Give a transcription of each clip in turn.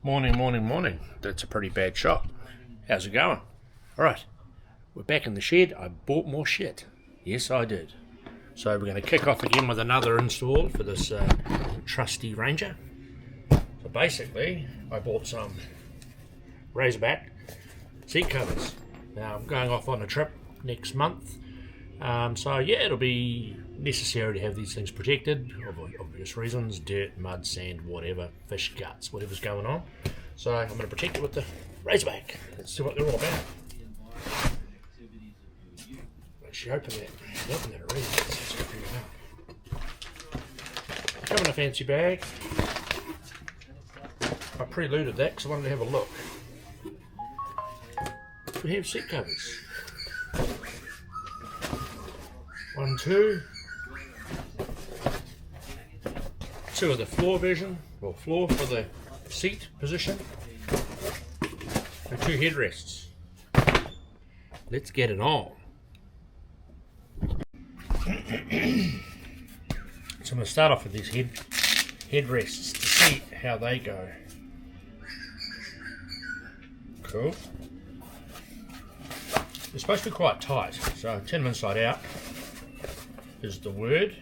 Morning. That's a pretty bad shot. How's it going? Alright, we're back in the shed. I bought more shit. Yes, I did. So we're going to kick off again with another install for this trusty Ranger. So basically, I bought some razorback seat covers. Now I'm going off on a trip next month. So yeah, it'll be necessary to have these things protected for obvious reasons: dirt, mud, sand, whatever, fish guts, whatever's going on. So I'm going to protect it with the razorback. Let's see what they're all about. Actually, open that already. Let's go figure it out. Come in a fancy bag. I preloaded that because I wanted to have a look. We have seat covers. 1, 2. 2 of the floor version, or floor for the seat position, and 2 headrests. Let's get it on. So I'm going to start off with these headrests to see how they go. Cool. They're supposed to be quite tight, so turn them inside out is the word.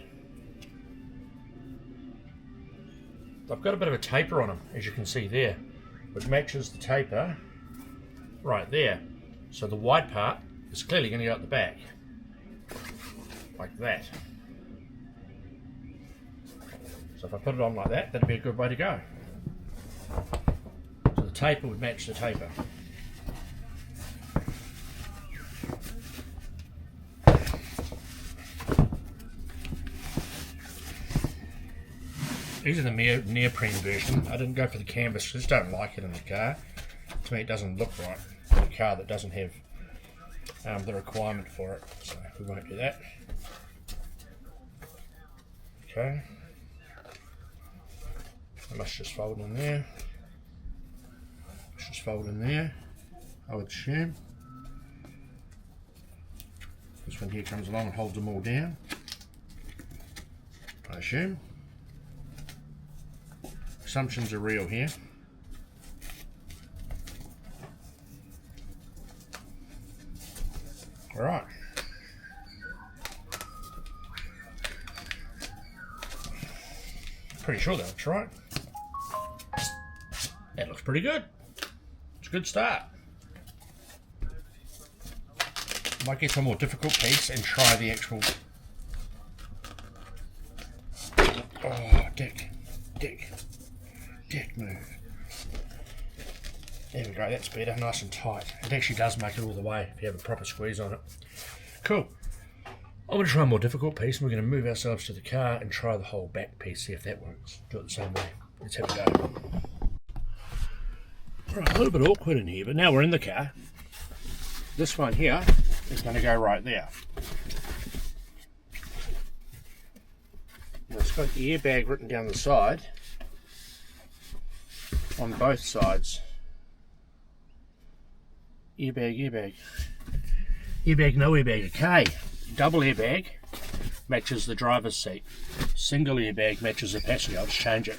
I've got a bit of a taper on them, as you can see there, which matches the taper right there. So the wide part is clearly going to go at the back, like that. So if I put it on like that, that'd be a good way to go. So the taper would match the taper. These are the neoprene version. I didn't go for the canvas, I just don't like it in the car. To me it doesn't look right in a car that doesn't have the requirement for it, so we won't do that. Okay. I must just fold in there. Just fold in there, I would assume. This one here comes along and holds them all down, I assume. Assumptions are real here. Alright. Pretty sure that looks right. That looks pretty good. It's a good start. Might get some more difficult piece and try the actual... Oh, dick move. There we go, that's better, nice and tight. It actually does make it all the way if you have a proper squeeze on it. Cool. I'm going to try a more difficult piece, and we're going to move ourselves to the car and try the whole back piece, see if that works. Do it the same way. Let's have a go. Right, a little bit awkward in here, but now we're in the car. This one here is going to go right there. Now it's got the airbag written down the side. On both sides. Airbag. Airbag, no airbag. Okay. Double airbag matches the driver's seat. Single airbag matches the passenger. I'll just change it.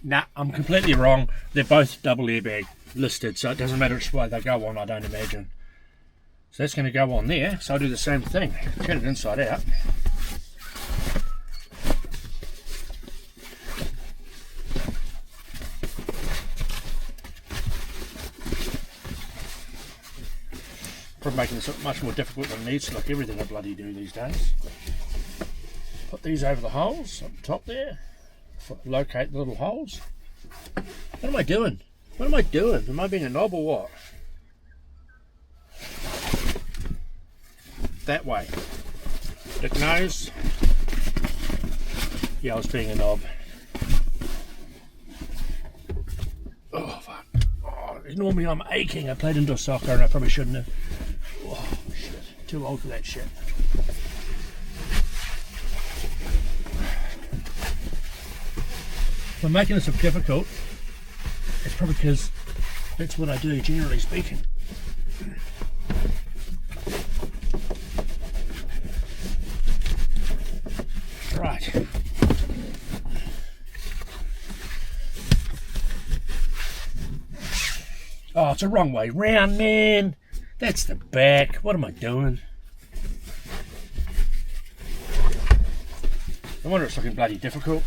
Nah, I'm completely wrong. They're both double airbag listed, so it doesn't matter which way they go on, I don't imagine. So that's going to go on there, so I'll do the same thing. Turn it inside out. Probably making this much more difficult than it needs to, like everything I bloody do these days. Put these over the holes up the top there. Locate the little holes. What am I doing? Am I being a knob or what? That way. Dick nose. Yeah, I was being a knob. Oh, fuck. Oh, normally I'm aching. I played indoor soccer and I probably shouldn't have. Oh, shit. Too old for that shit. If I'm making this look difficult, it's probably because that's what I do, generally speaking. Right. Oh, it's the wrong way round, man. That's the back. What am I doing? I wonder if it's looking bloody difficult.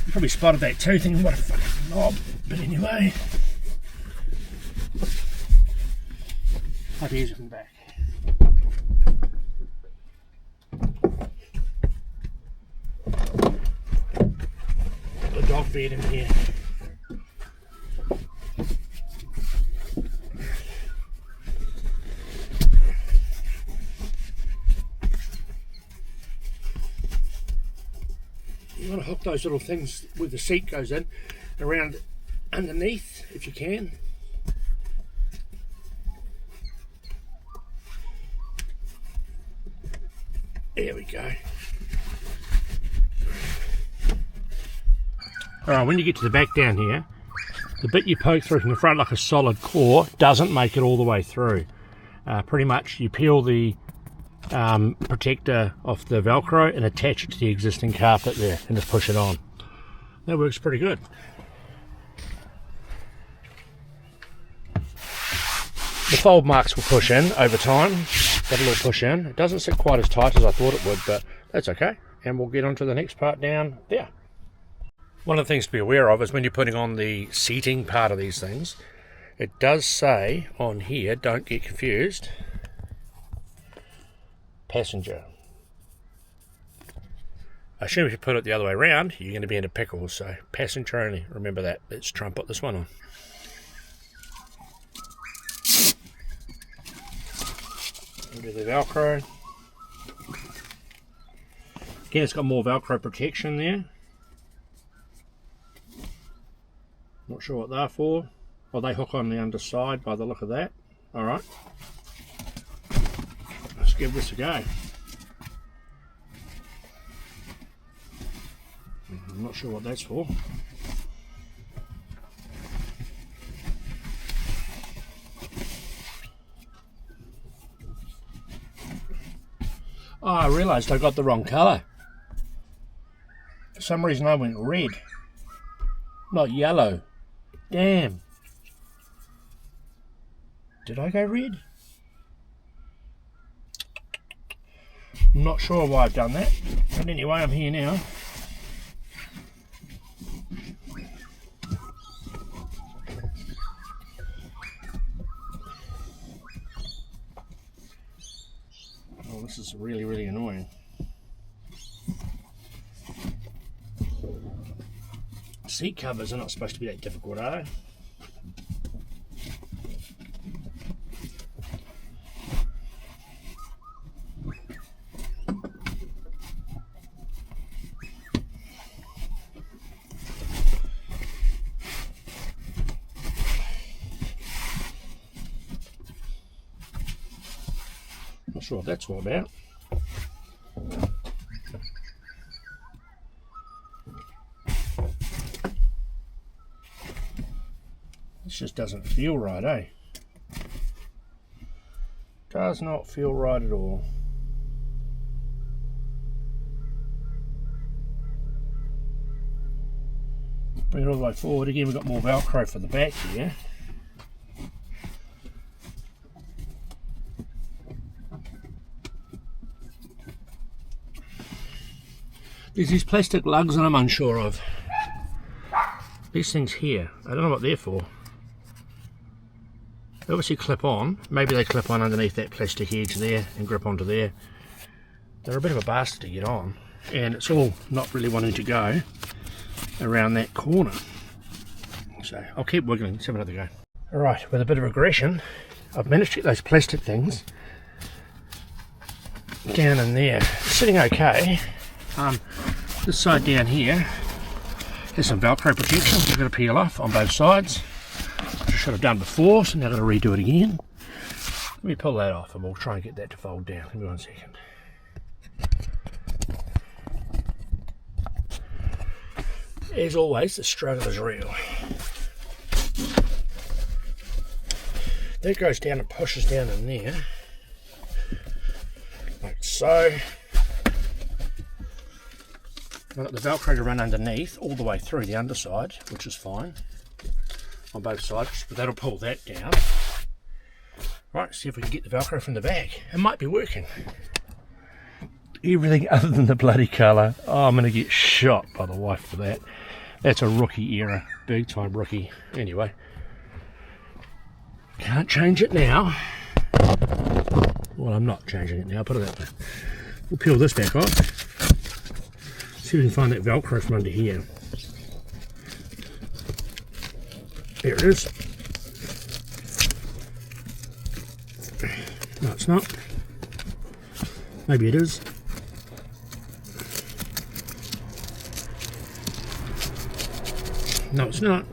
You probably spotted that too, thinking, what a fucking knob. But anyway. I'll be easy from the back. The dog bed in here. You want to hook those little things where the seat goes in around underneath if you can. There we go. Alright, when you get to the back down here, the bit you poke through from the front like a solid core doesn't make it all the way through. Pretty much you peel the protector off the Velcro and attach it to the existing carpet there and just push it on. That works pretty good. The fold marks will push in over time. That'll all push in. It doesn't sit quite as tight as I thought it would, but that's okay. And we'll get on to the next part down there. One of the things to be aware of is when you're putting on the seating part of these things, it does say on here, don't get confused, passenger. I assume if you put it the other way around, you're going to be in a pickle, so passenger only. Remember that. Let's try and put this one on. Into the Velcro. Again, it's got more Velcro protection there. Not sure what they're for. Well, they hook on the underside by the look of that. Alright. Let's give this a go. I'm not sure what that's for. Oh, I realised I got the wrong colour. For some reason I went red, not yellow. Damn. Did I go red? I'm not sure why I've done that. But anyway, I'm here now. Oh, this is really, really annoying. Seat covers are not supposed to be that difficult, are they? Not sure what that's all about. This just doesn't feel right, eh? Does not feel right at all. Bring it all the way forward. Again, we've got more Velcro for the back here. There's these plastic lugs that I'm unsure of. These things here, I don't know what they're for. They obviously clip on. Maybe they clip on underneath that plastic edge there and grip onto there. They're a bit of a bastard to get on. And it's all not really wanting to go around that corner. So I'll keep wiggling, let's have another go. Alright, with a bit of aggression, I've managed to get those plastic things down in there. Sitting okay. This side down here has some Velcro protection which I've got to peel off on both sides, which I should have done before, so now I've got to redo it again. Let me pull that off and we'll try and get that to fold down. Give me 1 second. As always, the struggle is real. That goes down and pushes down in there, like so. I've got the Velcro to run underneath all the way through the underside, which is fine on both sides, but that'll pull that down. Right, see if we can get the Velcro from the back. It might be working. Everything other than the bloody colour. Oh, I'm going to get shot by the wife for that. That's a rookie error, big time rookie. Anyway. Can't change it now. Well, I'm not changing it now, put it that way. We'll peel this back off. See if we can find that Velcro from under here. There it is. No, it's not. Maybe it is. No, it's not.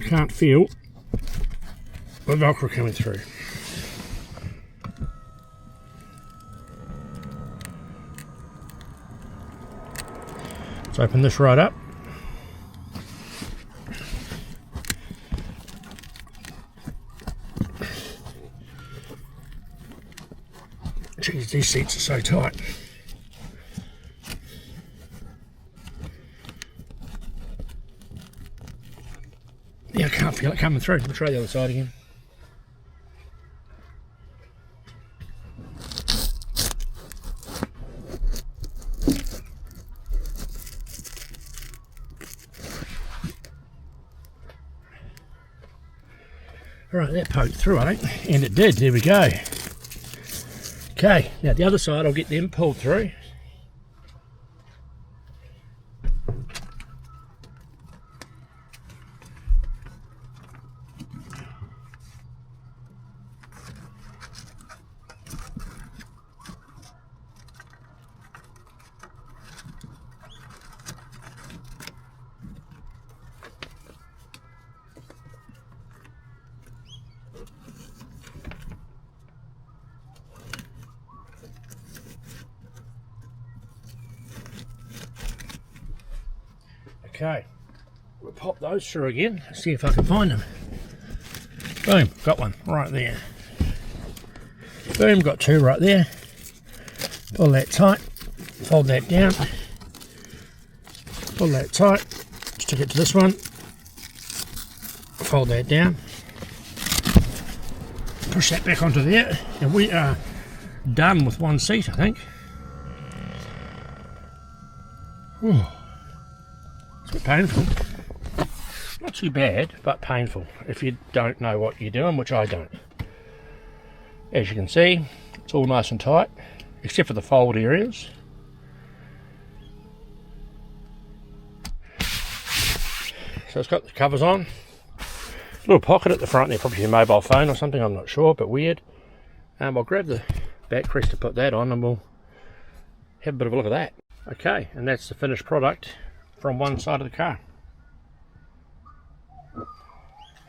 Can't feel the Velcro coming through. Let's open this right up. Jeez, these seats are so tight. Yeah, I can't feel it coming through. We'll try the other side again. Alright, that poked through, I think. And it did, there we go. Okay, now the other side, I'll get them pulled through. Okay, we'll pop those through again, see if I can find them. Boom, got one right there. Boom, got two right there. Pull that tight, fold that down, pull that tight, stick it to this one, fold that down, push that back onto there, and we are done with one seat, I think. Whew. It's a bit painful. Not too bad, but painful if you don't know what you're doing, which I don't. As you can see, it's all nice and tight, except for the fold areas. So it's got the covers on. Little pocket at the front there, probably your mobile phone or something, I'm not sure, but weird. I'll grab the backrest to put that on and we'll have a bit of a look at that. Okay, and that's the finished product from one side of the car.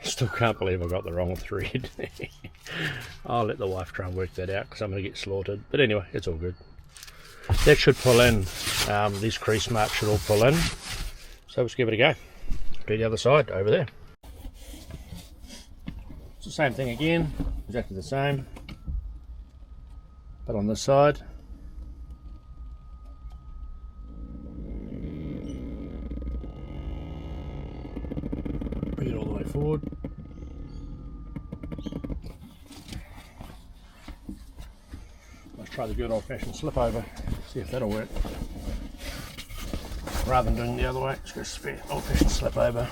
Still can't believe I got the wrong thread. I'll let the wife try and work that out because I'm going to get slaughtered. But anyway, it's all good. That should pull in. These crease marks should all pull in. So let's give it a go. Do the other side over there. It's the same thing again, exactly the same. But on this side. Bring it all the way forward. Let's try the good old-fashioned slip over, see if that'll work. Rather than doing it the other way, let's go old-fashioned slip over.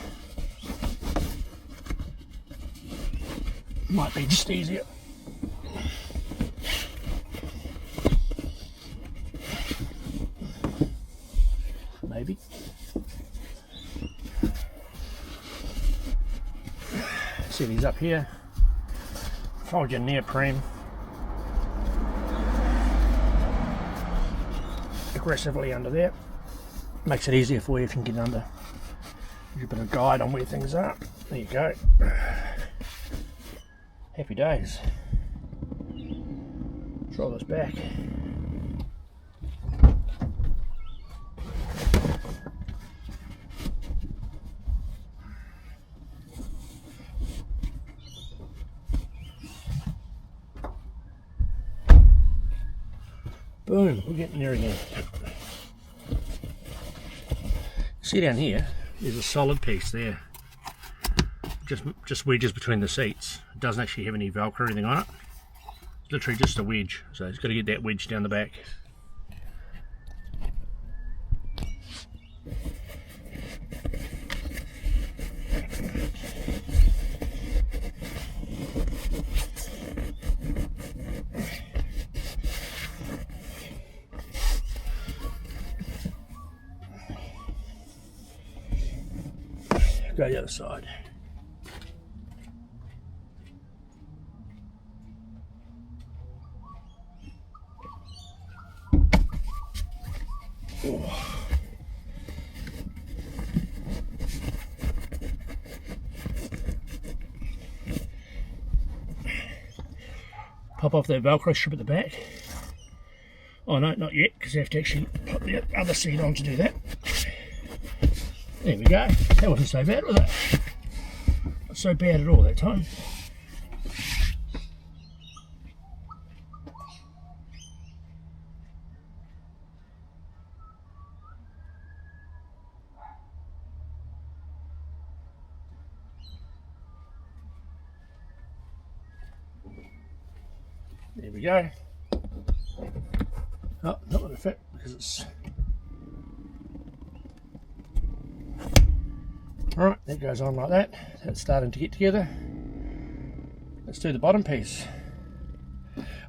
Might be just easier. Maybe. See these up here. Fold your neoprene aggressively under there. Makes it easier for you if you can get under. Give you a bit of guide on where things are. There you go. Happy days. Let's roll this back. Boom, we're getting there again. See down here, there's a solid piece there. Just wedges between the seats. It doesn't actually have any Velcro or anything on it. It's literally just a wedge. So it's got to get that wedge down the back. Go the other side. Oh. Pop off that Velcro strip at the back. Oh no, not yet, because I have to actually put the other seat on to do that. There we go. That wasn't so bad, was it? Not so bad at all that time. There we go. Oh, not going to fit because it's... Alright, that goes on like that. That's starting to get together. Let's do the bottom piece.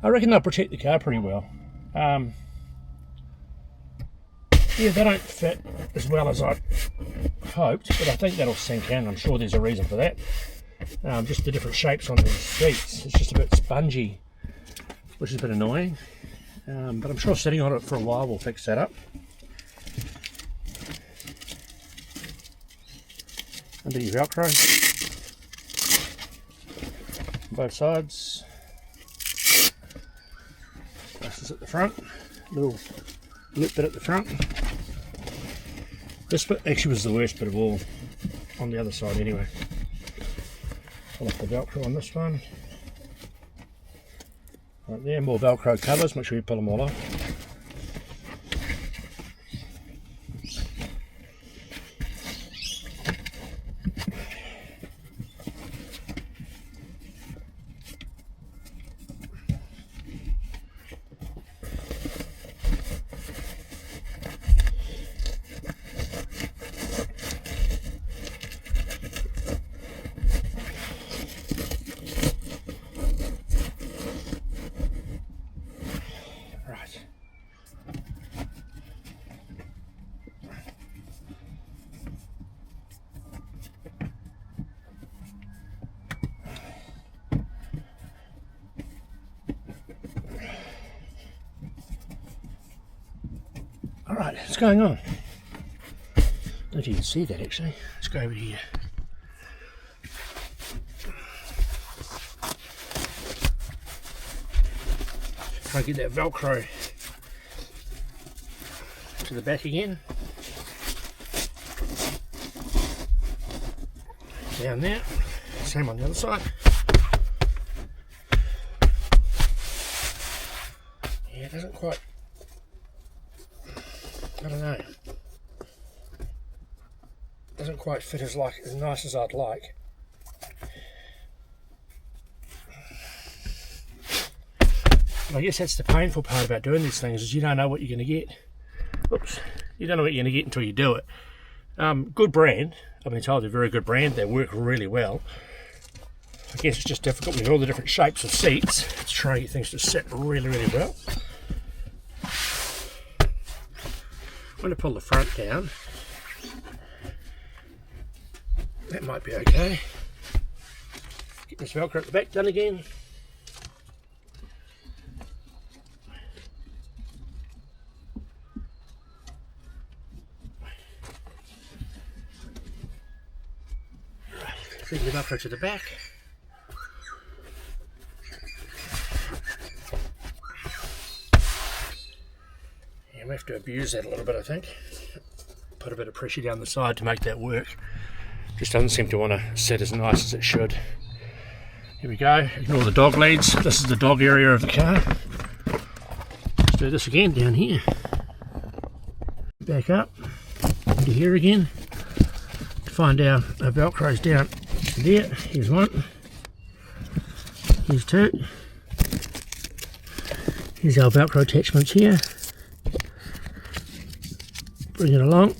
I reckon they'll protect the car pretty well. Yeah, they don't fit as well as I hoped, but I think that'll sink in. I'm sure there's a reason for that. Just the different shapes on these seats. It's just a bit spongy, which is a bit annoying. But I'm sure sitting on it for a while will fix that up. Under your Velcro, both sides. This is at the front, little lip bit at the front. This bit actually was the worst bit of all, on the other side anyway. Pull off the Velcro on this one. Right there, more Velcro covers, make sure you pull them all off. Alright, what's going on? I don't know if you can see that actually. Let's go over here. Try and get that Velcro to the back again. Down there. Same on the other side. Yeah, it doesn't quite... I don't know. Doesn't quite fit as nice as I'd like. But I guess that's the painful part about doing these things, is you don't know what you're going to get. Oops. You don't know what you're going to get until you do it. Good brand. I've been told they're a very good brand. They work really well. I guess it's just difficult with all the different shapes of seats to try and get things to sit really, really well. I'm going to pull the front down. That might be okay. Get this Velcro at the back done again. Right, bring the Velcro to the back. we have to abuse that a little bit, I think. Put a bit of pressure down the side to make that work. Just doesn't seem to want to sit as nice as it should. Here we go, ignore the dog leads. This is the dog area of the car. Let's do this again down here. Back up into here again. To find our Velcro's down there. Here's one. Here's two. Here's our Velcro attachments here. Bring it along.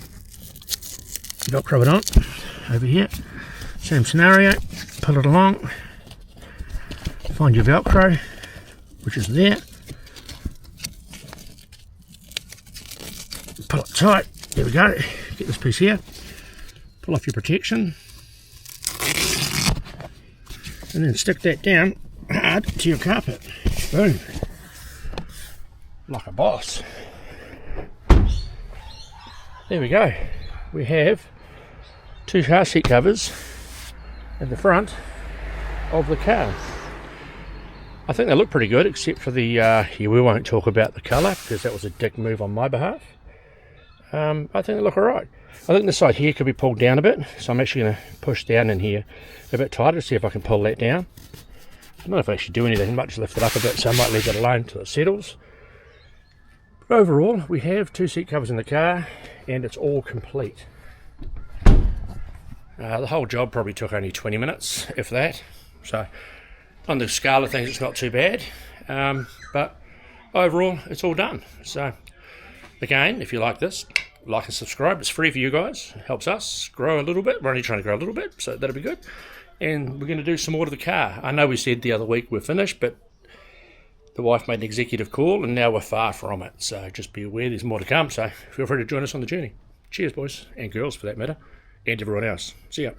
Velcro it on. Over here. Same scenario. Pull it along. Find your Velcro, which is there. Pull it tight. There we go. Get this piece here. Pull off your protection. And then stick that down hard to your carpet. Boom. Like a boss. There we go. We have two car seat covers at the front of the car. I think they look pretty good, except for the, we won't talk about the colour because that was a dick move on my behalf. I think they look alright. I think this side here could be pulled down a bit, so I'm actually going to push down in here a bit tighter to see if I can pull that down. I don't know if I actually do anything, I might just lift it up a bit, so I might leave it alone until it settles. But overall, we have two seat covers in the car, and it's all complete. The whole job probably took only 20 minutes, if that. So, on the scale of things, it's not too bad. But overall, it's all done. So, again, if you like this, like and subscribe. It's free for you guys. It helps us grow a little bit. We're only trying to grow a little bit, so that'll be good. And we're going to do some more to the car. I know we said the other week we're finished, but the wife made an executive call, and now we're far from it. So just be aware there's more to come. So feel free to join us on the journey. Cheers, boys, and girls for that matter, and everyone else. See ya.